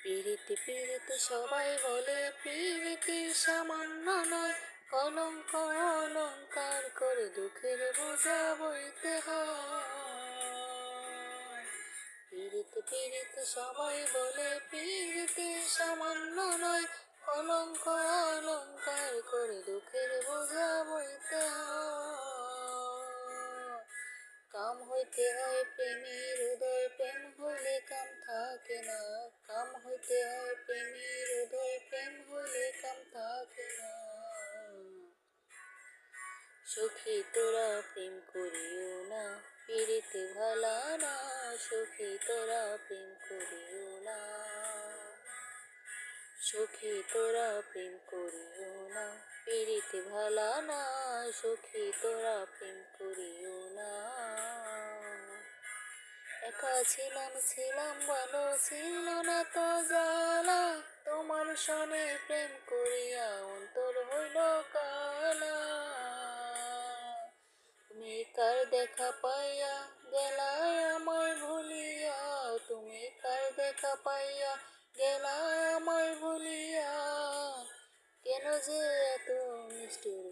পিরিতি পিরিতি সবাই বলে পিরিতি সামান্য নয়, কলঙ্ক অলঙ্কার করে দুঃখের বোঝা বইতে হয়। পিরিতি পিরিতি সবাই বলে পিরিতি সামান্য নয়, কলঙ্ক অলঙ্কার করে দুঃখের বোঝা বইতে হয়। কাম হইতে হয় প্রেমের উদয়, প্রেম হইলে কাম থাকে না। কাম হইতে হয় প্রেমের উদয়, প্রেম হইলে কাম থাকে না। সখী তোরা প্রেম করিও না, পিরিতে ভালা না। সখী তোরা প্রেম করিও না, সখী তোরা প্রেম করিও না, পিরিতে ভালা না। সখী তোরা প্রেম করিও না। একা ছিলাম ছিলাম ভালো, ছিল না তো জ্বালা। তোমার সনে প্রেম করিয়া অন্তর হইল কালা। তুমি কার দেখা পাইয়া গেলায় আমায় ভুলিয়া, তুমি কার দেখা পাইয়া গেলায় আমায় ভুলিয়া। কেন যে এত নিষ্ঠুর